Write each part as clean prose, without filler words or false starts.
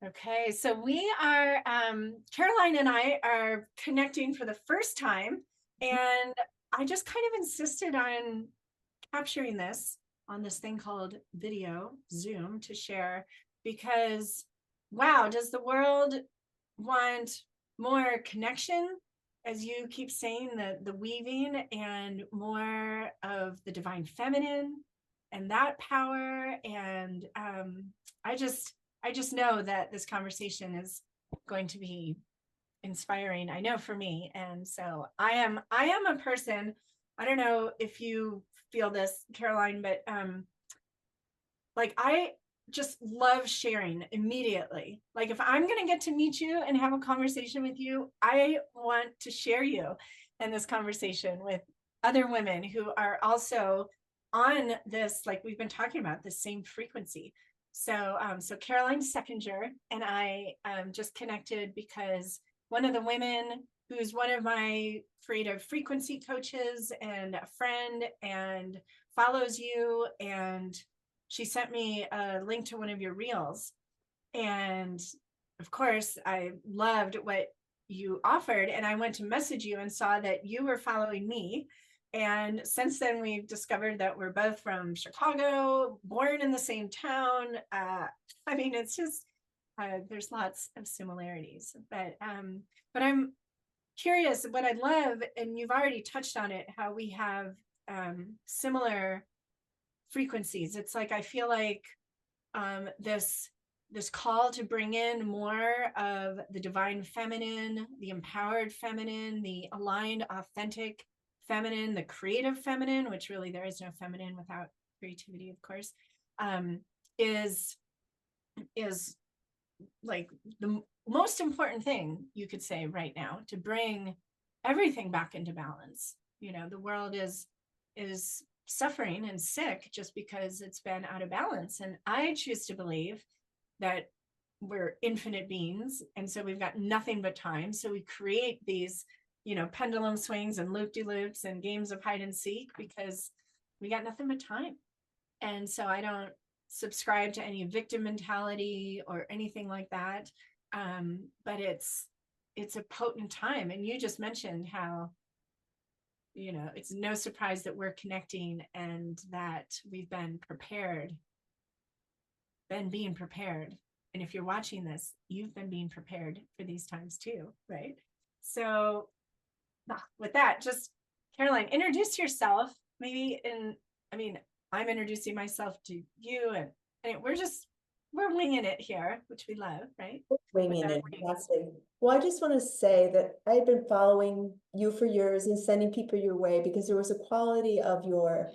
Okay, so we are, Caroline and I are connecting for the first time, and I just kind of insisted on capturing this on this thing called video, Zoom, to share because, wow, does the world want more connection, as you keep saying, the weaving and more of the divine feminine and that power? And I just know that this conversation is going to be inspiring, I know, for me. And so I am a person, I don't know if you feel this, Caroline, but like I just love sharing immediately. Like if I'm going to get to meet you and have a conversation with you, I want to share you in this conversation with other women who are also on this, like we've been talking about, the same frequency. So Caroline Seckinger and I just connected because one of the women who's one of my creative frequency coaches and a friend and follows you, and she sent me a link to one of your reels. And of course, I loved what you offered. And I went to message you and saw that you were following me. And since then, we've discovered that we're both from Chicago, born in the same town. I mean, it's just, there's lots of similarities. But I'm curious, what I love, and you've already touched on it, how we have similar frequencies. It's like I feel like this call to bring in more of the divine feminine, the empowered feminine, the aligned, authentic feminine, the creative feminine, which really there is no feminine without creativity, of course, is like the most important thing you could say right now to bring everything back into balance. You know, the world is suffering and sick just because it's been out of balance. And I choose to believe that we're infinite beings. And so we've got nothing but time. So we create these, you know, pendulum swings and loop-de-loops and games of hide and seek because we got nothing but time. And so I don't subscribe to any victim mentality or anything like that. But it's a potent time. And you just mentioned how, you know, it's no surprise that we're connecting and that we've been being prepared. And if you're watching this, you've been being prepared for these times too, right? So with that, just Caroline, introduce yourself maybe. I mean, I'm introducing myself to you, and we're winging it here, which we love, right? Winging it, exactly. Well, I just want to say that I've been following you for years and sending people your way because there was a quality of your,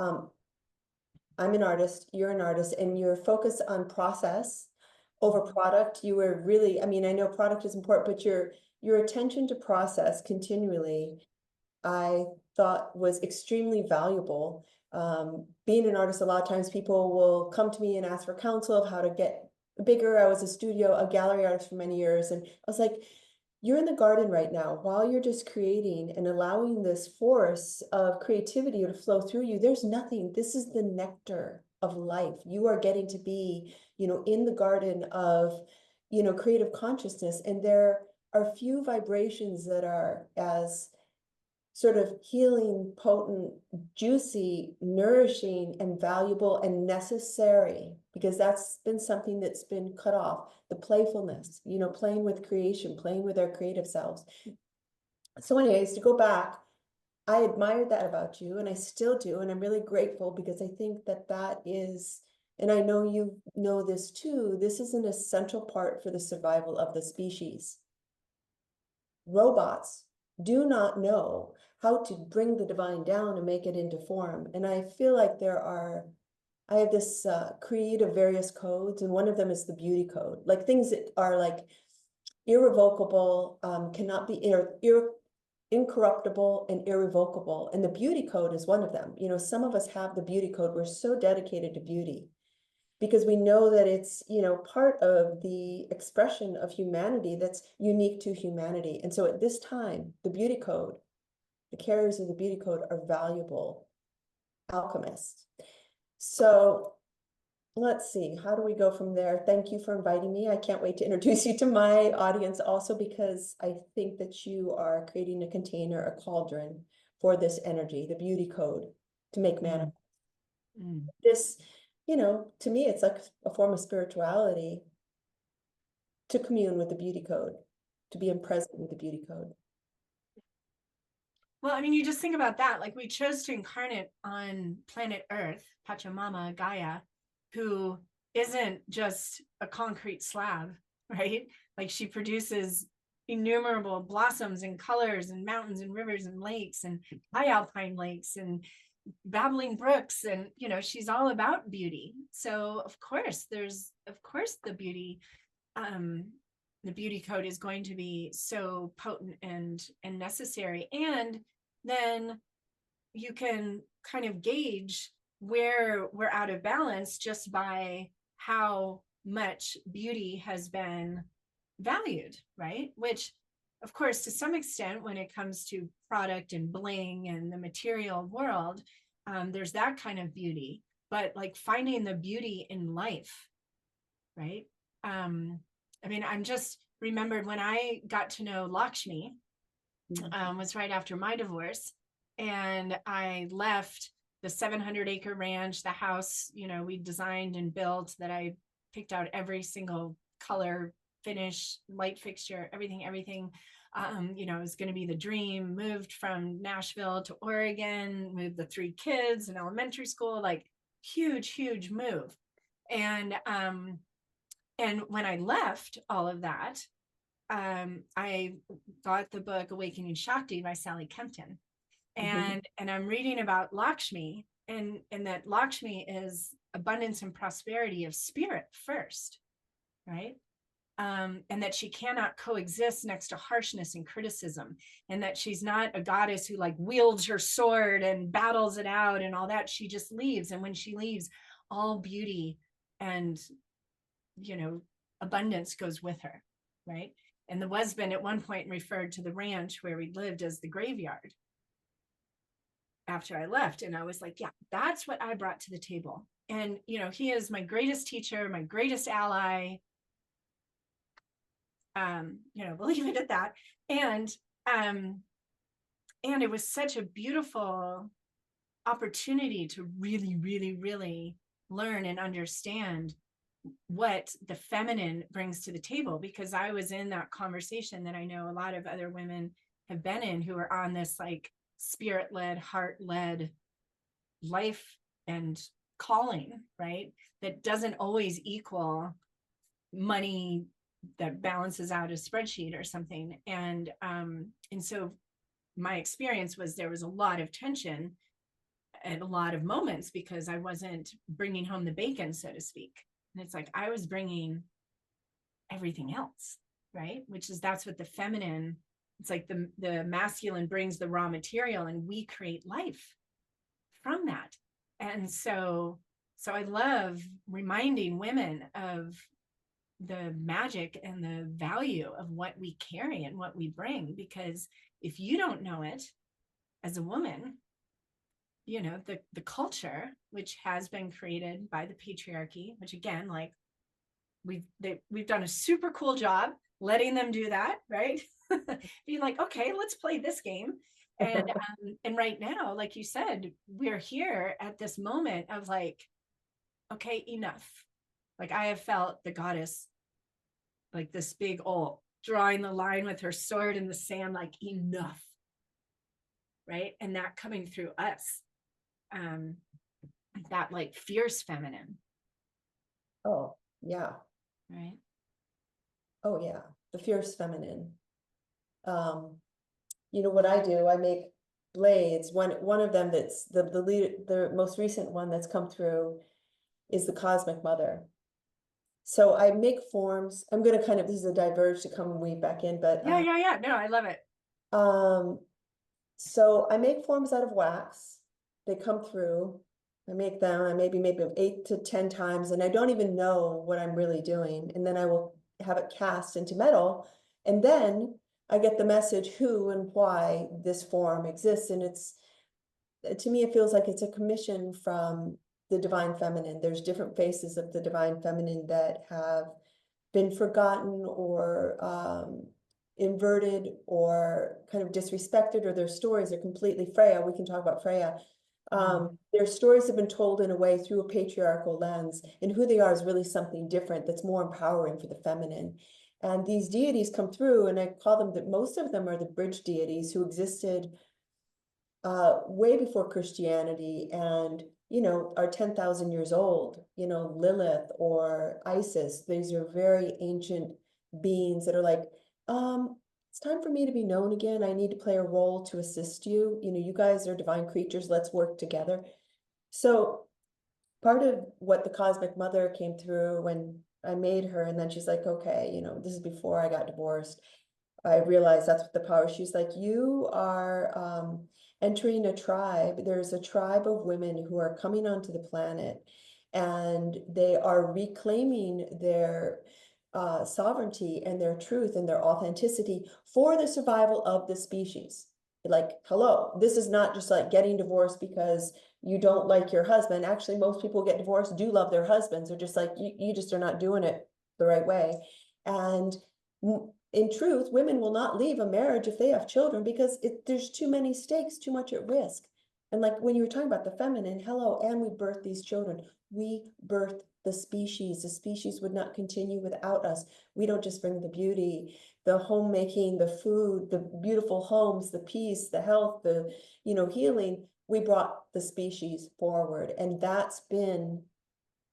I'm an artist, you're an artist, and your focus on process over product. You were really, I mean, I know product is important, but your attention to process continually, I thought was extremely valuable. Being an artist, a lot of times people will come to me and ask for counsel of how to get bigger. I was a gallery artist for many years, and I was like, you're in the garden right now while you're just creating and allowing this force of creativity to flow through you. There's nothing. This is the nectar of life. You are getting to be, you know, in the garden of, you know, creative consciousness. And there are few vibrations that are as sort of healing, potent, juicy, nourishing, and valuable and necessary, because that's been something that's been cut off. The playfulness, you know, playing with creation, playing with our creative selves. So anyways, to go back, I admired that about you, and I still do, and I'm really grateful because I think that that is, and I know you know this too, this is an essential part for the survival of the species. Robots do not know how to bring the divine down and make it into form. And I feel like I have this creative various codes, and one of them is the beauty code, like things that are like irrevocable, cannot be incorruptible and irrevocable. And the beauty code is one of them. You know, some of us have the beauty code. We're so dedicated to beauty because we know that it's, you know, part of the expression of humanity that's unique to humanity. And so at this time, the beauty code, the carriers of the beauty code are valuable alchemists. So let's see, how do we go from there? Thank you for inviting me. I can't wait to introduce you to my audience also, because I think that you are creating a container, a cauldron for this energy, the beauty code to make mana. This, to me, it's like a form of spirituality to commune with the beauty code, to be present with the beauty code. Well, I mean, you just think about that. Like, we chose to incarnate on planet Earth, Pachamama, Gaia, who isn't just a concrete slab, right? Like, she produces innumerable blossoms and colors and mountains and rivers and lakes and high alpine lakes and babbling brooks. And, she's all about beauty. So, of course, the beauty code is going to be so potent and necessary. And then you can kind of gauge where we're out of balance just by how much beauty has been valued, right? Which, of course, to some extent, when it comes to product and bling and the material world, there's that kind of beauty. But like finding the beauty in life, right? I mean, I'm just remembered when I got to know Lakshmi, was right after my divorce. And I left the 700-acre ranch, the house, we designed and built, that I picked out every single color, finish, light fixture, everything. It was going to be the dream. Moved from Nashville to Oregon, moved the 3 kids in elementary school, like huge move. And when I left all of that, I got the book Awakening Shakti by Sally Kempton. And I'm reading about Lakshmi, and that Lakshmi is abundance and prosperity of spirit first, right? And that she cannot coexist next to harshness and criticism, and that she's not a goddess who like wields her sword and battles it out and all that. She just leaves. And when she leaves, all beauty and abundance goes with her, right? And the husband at one point referred to the ranch where we lived as the graveyard after I left. And I was like, yeah, that's what I brought to the table. And, he is my greatest teacher, my greatest ally. We'll leave it at that. And it was such a beautiful opportunity to really learn and understand what the feminine brings to the table, because I was in that conversation that I know a lot of other women have been in, who are on this like spirit-led, heart-led life and calling, right? That doesn't always equal money that balances out a spreadsheet or something. And so my experience was there was a lot of tension at a lot of moments because I wasn't bringing home the bacon, so to speak. And it's like I was bringing everything else, right? That's what the feminine, it's like the masculine brings the raw material and we create life from that. And so I love reminding women of the magic and the value of what we carry and what we bring, because if you don't know it as a woman, the culture, which has been created by the patriarchy, which again, like we've done a super cool job letting them do that, right? Being like, okay, let's play this game. And right now, like you said, we're here at this moment of like, okay, enough. Like I have felt the goddess, like this big old drawing the line with her sword in the sand, like enough, right? And that coming through us, that like fierce feminine. Oh, yeah. Right. Oh, yeah. The fierce feminine. What I do, I make blades. One of them that's the most recent one that's come through is the Cosmic Mother. So I make forms. I'm going to this is a diverge to come and weave back in, but yeah. No, I love it. So I make forms out of wax. They come through. I make them, I maybe 8 to 10 times, and I don't even know what I'm really doing. And then I will have it cast into metal. And then I get the message who and why this form exists. And to me, it feels like it's a commission from the divine feminine. There's different faces of the divine feminine that have been forgotten or inverted or kind of disrespected, or their stories are completely Freya. We can talk about Freya. Their stories have been told in a way through a patriarchal lens, and who they are is really something different that's more empowering for the feminine. And these deities come through, and I call them that most of them are the bridge deities who existed way before Christianity, and are 10,000 years old. Lilith or Isis, these are very ancient beings that are like, it's time for me to be known again. I need to play a role to assist you. You guys are divine creatures, let's work together. So part of what the cosmic mother came through when I made her, and then she's like, okay, this is before I got divorced. I realized that's what the power. She's like, you are entering a tribe. There's a tribe of women who are coming onto the planet, and they are reclaiming their sovereignty and their truth and their authenticity for the survival of the species. Like, hello, this is not just like getting divorced because you don't like your husband. Actually, most people who get divorced do love their husbands. They're just like, you just are not doing it the right way. And in truth, women will not leave a marriage if they have children, because there's too many stakes, too much at risk. And like when you were talking about the feminine, hello, and we birthed these children. We birthed the species. The species would not continue without us. We don't just bring the beauty, the homemaking, the food, the beautiful homes, the peace, the health, the healing. We brought the species forward, and that's one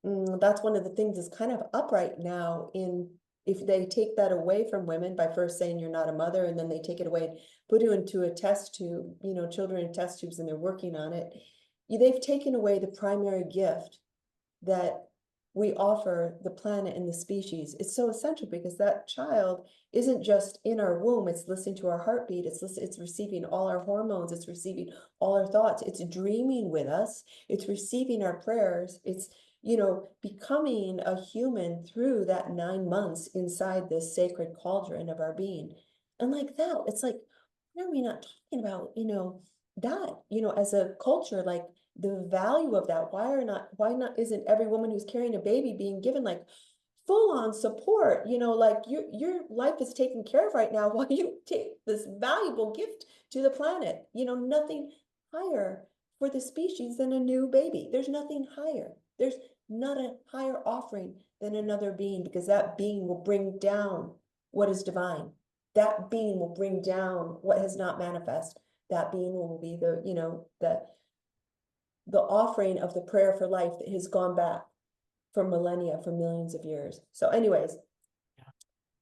of the things that's kind of upright now. If they take that away from women by first saying you're not a mother, and then they take it away and put you into a test tube, children in test tubes, and they're working on it, they've taken away the primary gift that we offer the planet and the species. It's so essential, because that child isn't just in our womb, it's listening to our heartbeat, it's receiving all our hormones, it's receiving all our thoughts, it's dreaming with us, it's receiving our prayers, it's becoming a human through that 9 months inside this sacred cauldron of our being. And like that, it's like, why are we not talking about, that, as a culture, like the value of that? Why not isn't every woman who's carrying a baby being given like full on support, like your life is taken care of right now while you take this valuable gift to the planet. Nothing higher for the species than a new baby. There's nothing higher. There's not a higher offering than another being, because that being will bring down what is divine. That being will bring down what has not manifest. That being will be the offering of the prayer for life that has gone back for millennia, for millions of years. So anyways,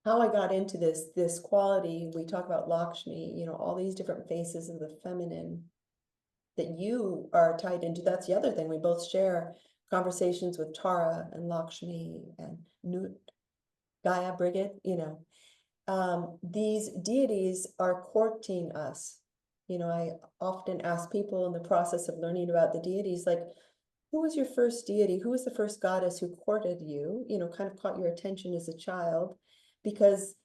how I got into this quality, we talk about Lakshmi, all these different faces of the feminine that you are tied into. That's the other thing. We both share conversations with Tara and Lakshmi and Nut, Gaia, Brigid, these deities are courting us. I often ask people in the process of learning about the deities, like, who was your first deity? Who was the first goddess who courted you, kind of caught your attention as a child? Because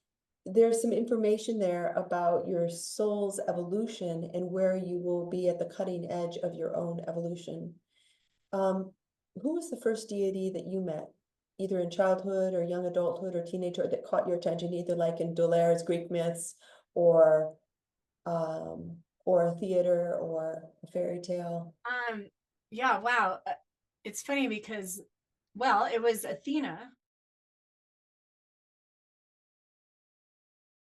there's some information there about your soul's evolution and where you will be at the cutting edge of your own evolution. Who was the first deity that you met, either in childhood or young adulthood or teenagehood, that caught your attention, either like in Dolaire's Greek myths or a theater or a fairy tale? Yeah, wow. It's funny because, well, it was Athena.